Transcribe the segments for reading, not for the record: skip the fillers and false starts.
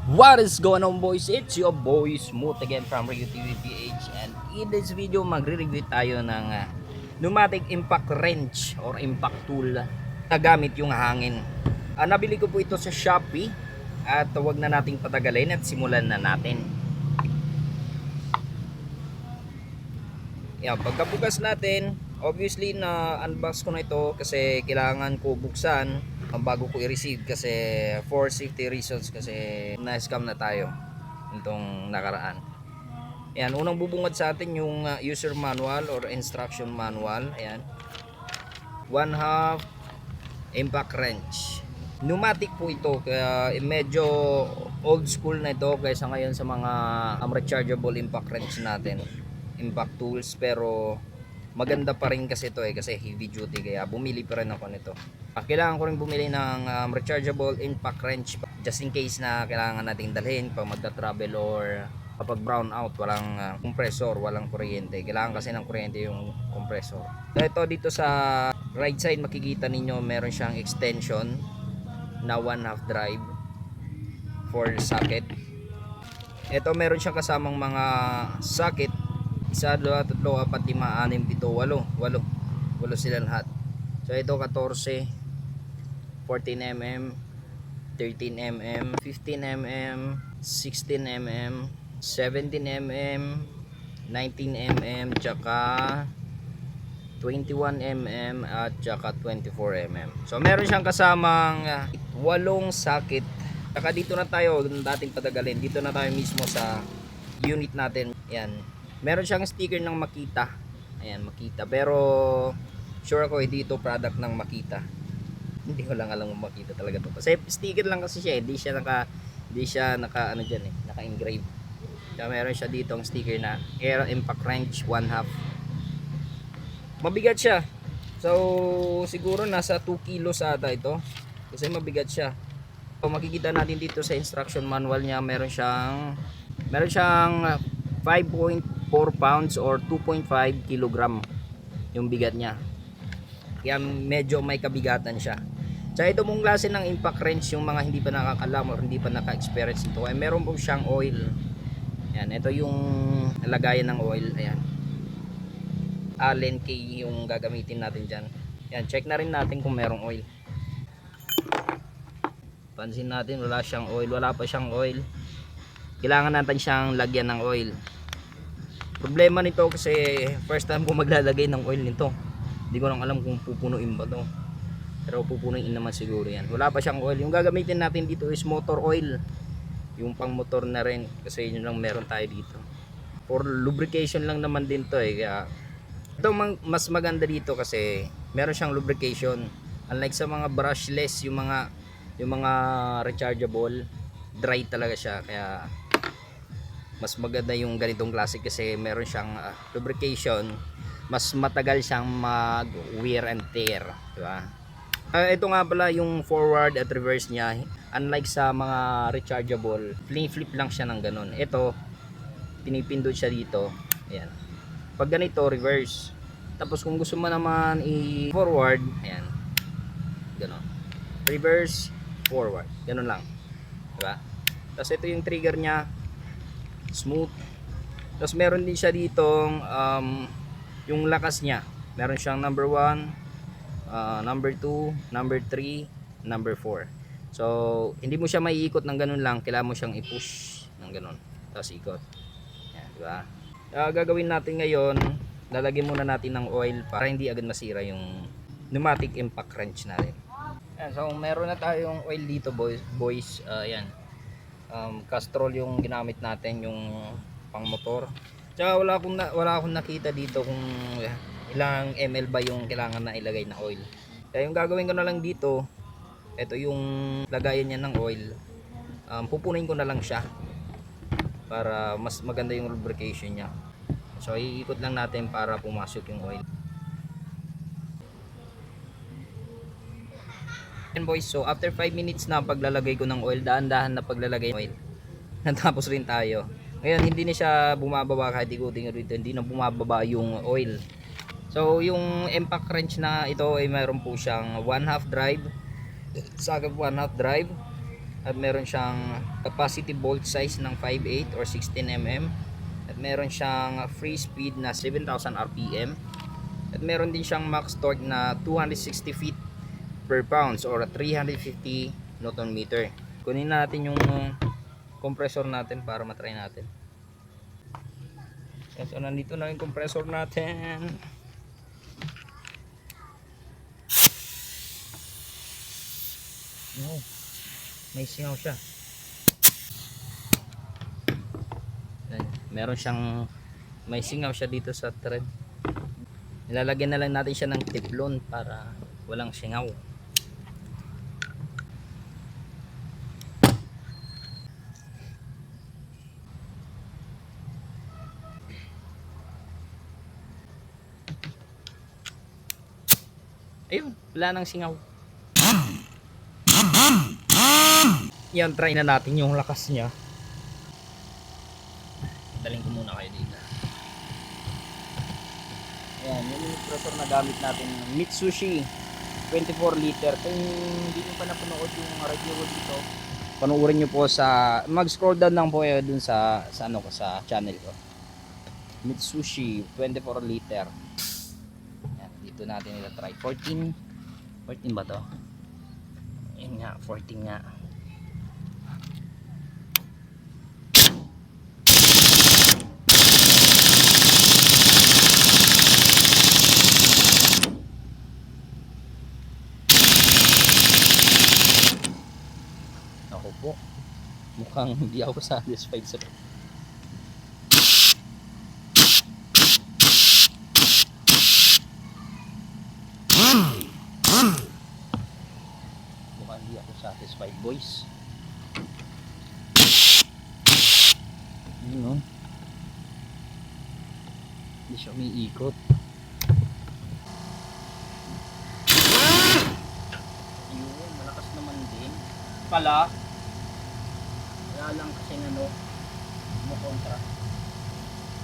What is going on, boys? It's your boy Smooth again from Rio TV PH, and in this video magre-review tayo ng pneumatic impact wrench or impact tool na gamit yung hangin. Nabili ko po ito sa Shopee at wag na nating patagalin at simulan na natin. Yan, pagkabukas natin, obviously na unbox ko na ito kasi kailangan ko buksan bago ko i-receive kasi for safety reasons kasi na-scam na tayo itong nakaraan. Ayan, unang bubungad sa atin yung user manual or instruction manual. Ayan, 1/2 impact wrench. Pneumatic po ito, kaya medyo old school na ito kaysa ngayon sa mga rechargeable impact wrench natin, impact tools, pero maganda pa rin kasi ito kasi heavy duty, kaya bumili pa rin ako nito. Kailangan ko rin bumili ng rechargeable impact wrench just in case na kailangan nating dalhin pag magta-travel or kapag brown out, walang compressor, walang kuryente. Kailangan kasi ng kuryente yung compressor. So ito dito sa right side makikita ninyo meron siyang extension na 1/2 drive for socket. Ito meron siyang kasamang mga socket, 1, 2, 3, 4, 5, 6, 7, 8 sila lahat. So ito 14, 14mm, 13mm, 15mm, 16mm, 17mm, 19mm, tsaka 21mm at tsaka 24mm. So meron siyang kasamang 8 socket. Tsaka dito na tayo, dating patagalin, dito na tayo mismo sa unit natin. Yan, meron siyang sticker ng Makita. Ayan, Makita, pero sure ako hindi ito product ng Makita. Hindi ko lang alam kung Makita talaga to. Kasi sticker lang kasi siya, hindi siya naka ano diyan naka-engrave. Kaya meron siya dito ang sticker na Air Impact Wrench 1/2. Mabigat siya. So siguro nasa 2 kilos ata ito. Kasi mabigat siya. So makikita natin dito sa instruction manual niya, meron siyang 5.4 pounds or 2.5 kilogram yung bigat niya. Kaya medyo may kabigatan siya. Sa ito mong klase ng impact wrench, yung mga hindi pa nakakalam or hindi pa naka-experience ito, ay meron po siyang oil. Ayan, ito yung lagayan ng oil. Ayan, Allen key yung gagamitin natin dyan. Ayan, check na rin natin kung merong oil. Pansin natin wala siyang oil, wala pa siyang oil. Kailangan natin siyang lagyan ng oil. Problema nito kasi first time ko maglalagay ng oil nito. Hindi ko lang alam kung pupunuin ba to, pero pupunuin naman siguro yan. Wala pa siyang oil. Yung gagamitin natin dito is motor oil, yung pang motor na rin, kasi yun lang meron tayo dito. For lubrication lang naman din to kaya ito mas maganda dito kasi meron siyang lubrication. Unlike sa mga brushless, yung mga rechargeable, dry talaga siya. Kaya mas maganda yung ganitong klase kasi meron siyang lubrication. Mas matagal siyang mag wear and tear, diba? Ito nga pala yung forward at reverse niya. Unlike sa mga rechargeable, flip lang siya ng ganun. Ito, pinipindot siya dito. Ayan. Pag ganito, reverse. Tapos kung gusto mo naman i-forward, ayan, ganun. Reverse, forward. Ganun lang, diba? Tapos ito yung trigger niya, smooth. Tapos meron din siya ditong yung lakas niya. Meron siyang number 1, number 2, number 3, number 4. So hindi mo siya maiikot ng ganun lang, kailangan mo siyang i-push ng ganun, tapos ikot. Yan, diba? Gagawin natin ngayon, lalagyan muna natin ng oil para hindi agad masira yung pneumatic impact wrench natin. Yan, so meron na tayong oil dito, boys. Yan, Castrol yung ginamit natin, yung pang motor. Tsaka wala akong nakita dito kung ilang ml ba yung kailangan na ilagay na oil. Kaya yung gagawin ko na lang dito, ito yung lagayan niya ng oil. Pupunin ko na lang siya para mas maganda yung lubrication niya. So iikot lang natin para pumasok yung oil. And boys, so after 5 minutes na paglalagay ko ng oil, dahan-dahan na paglalagay ng oil, natapos rin tayo. Ngayon hindi na siya bumababa kahit ikutin nyo rito, hindi na bumababa yung oil. So yung impact wrench na ito ay mayroon po siyang 1/2 drive, sagap 1/2 drive, at meron siyang capacity bolt size ng 5.8 or 16 mm, at meron siyang free speed na 7,000 rpm, at meron din siyang max torque na 260 feet per pounds or 350 newton meter. Kunin natin yung compressor natin para matry natin. So nandito na yung compressor natin. Oh, may singaw siya. May singaw siya dito sa thread. Ilalagyan na lang natin siya ng teflon para walang singaw. Ayun, wala nang singaw. Yan, try na natin yung lakas niya. Daling ko muna kayo dito. Ayan, yun yung compressor na gamit natin, Mitsubishi 24 liter. Kung hindi nyo pa napanood yung review ko dito, panoorin nyo po sa, mag-scroll down lang po kayo dun sa channel ko. Mitsubishi 24 liter. Ayan, dito natin ito try. 14 ba to? Ayan nga, 14 nga. Ako po, mukhang hindi ako satisfied sa boys. Yun, no? Hindi siya umiikot. Yun, malakas naman din pala. Wala lang kasi kontra.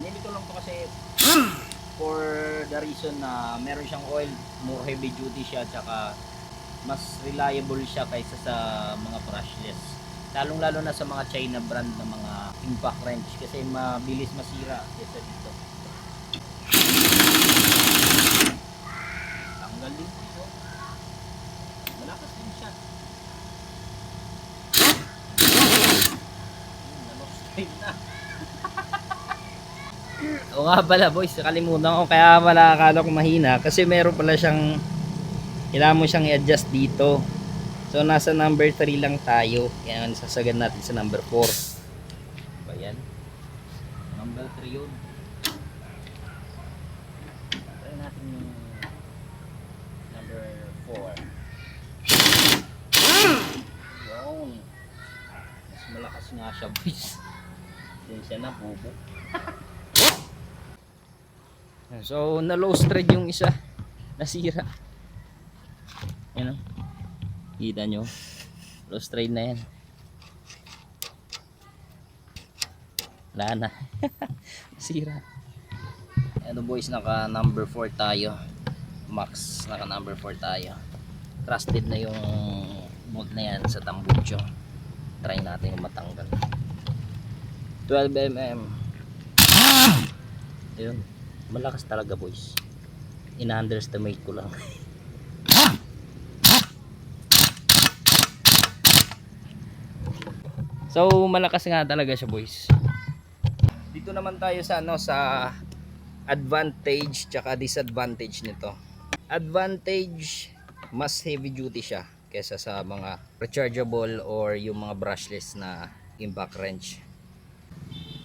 Nilito lang to kasi for the reason na meron siyang oil, more heavy duty siya, tsaka mas reliable siya kaysa sa mga brushless, lalong lalo na sa mga China brand na mga impact wrench, kasi mabilis masira kaysa dito. Tanggal din dito, malakas din siya. Nalost na. O nga pala boys, nakalimutan ko, kaya pala akala ko mahina kasi meron pala siyang, kailangan mo siyang i-adjust dito. So nasa number 3 lang tayo. Yan, sasagan natin sa number 4. Ayan. Number 3 yun. Try natin yung number 4. Yun. Mas malakas nga siya boys. Yan siya na, bubo. So na low thread yung isa. Nasira. Yan o, kita nyo, lost trade na yan, wala na. Sira. Ano boys, naka number 4 tayo, max, naka number 4 tayo. Trusted na yung bolt na yan sa tambucho. Try natin yung matanggal. 12mm. Ayun, malakas talaga boys, ina-underestimate ko lang. So malakas nga talaga siya boys. Dito naman tayo sa sa advantage tsaka disadvantage nito. Advantage, mas heavy duty siya kaysa sa mga rechargeable or yung mga brushless na impact wrench.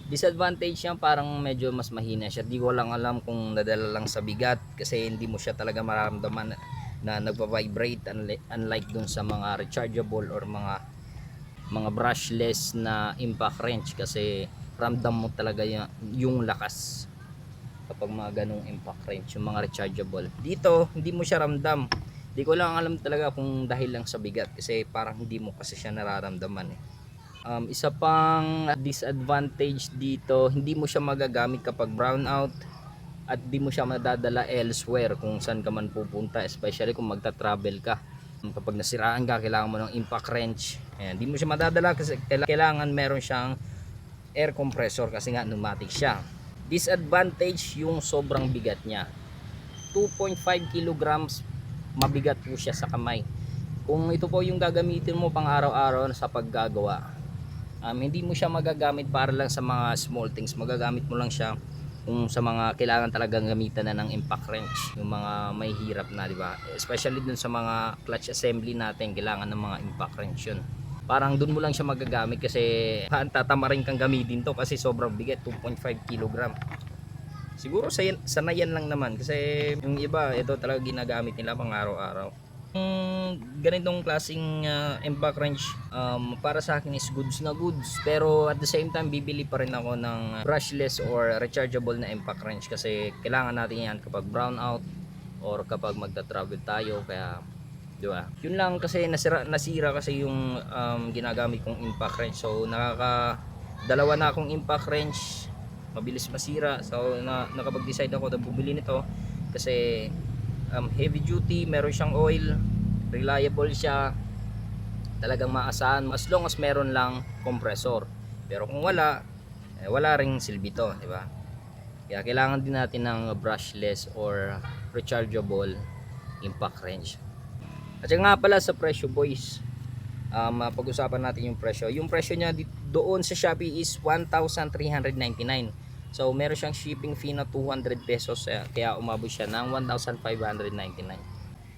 Disadvantage niya, parang medyo mas mahina siya. Di ko lang alam kung nadala lang sa bigat, kasi hindi mo siya talaga mararamdaman na nagpa-vibrate, unlike dun sa mga rechargeable or mga brushless na impact wrench, kasi ramdam mo talaga yung lakas kapag mga ganong impact wrench, yung mga rechargeable. Dito hindi mo siya ramdam. Di ko lang alam talaga kung dahil lang sa bigat, kasi parang hindi mo kasi siya nararamdaman eh. Isa pang disadvantage dito, hindi mo siya magagamit kapag brownout, at di mo siya madadala elsewhere kung saan ka man pupunta, especially kung magta-travel ka. Kapag nasiraan ka, kailangan mo ng impact wrench, Ayan, di mo siya madadala kasi kailangan meron siyang air compressor kasi nga pneumatic siya. Disadvantage yung sobrang bigat niya. 2.5 kilograms mabigat po siya sa kamay. Kung ito po yung gagamitin mo pang araw-araw sa paggagawa, hindi mo siya magagamit para lang sa mga small things. Magagamit mo lang siya kung sa mga kailangan talagang gamitan na ng impact wrench, yung mga may hirap na, di ba? Especially dun sa mga clutch assembly natin, kailangan ng mga impact wrench yun. Parang dun mo lang siya magagamit kasi tatamarin kang gamitin to kasi sobrang bigat, 2.5 kg. Siguro sanayan lang naman kasi yung iba ito talaga ginagamit nila pang araw-araw. Ganitong klaseng impact wrench para sa akin is goods na goods, pero at the same time bibili pa rin ako ng brushless or rechargeable na impact wrench kasi kailangan natin yan kapag brownout or kapag magta-travel tayo, kaya di ba? Yun lang kasi nasira kasi yung ginagamit kong impact wrench, so dalawa na akong impact wrench, mabilis masira, so nakapag-decide ako na bumili nito kasi heavy duty, meron siyang oil, reliable siya, talagang maasahan as long as meron lang compressor. Pero kung wala, wala ring silbi to, di ba? Kaya kailangan din natin ng brushless or rechargeable impact wrench. At saka nga pala sa presyo, boys, pag-usapan natin yung presyo. Yung presyo niya doon sa Shopee is 1,399. So meron siyang shipping fee na 200 pesos, kaya umabot siya ng 1,599.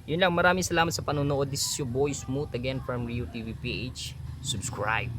Yun lang, maraming salamat sa panonood. This is your boy Smooth again from Rio TV PH. Subscribe.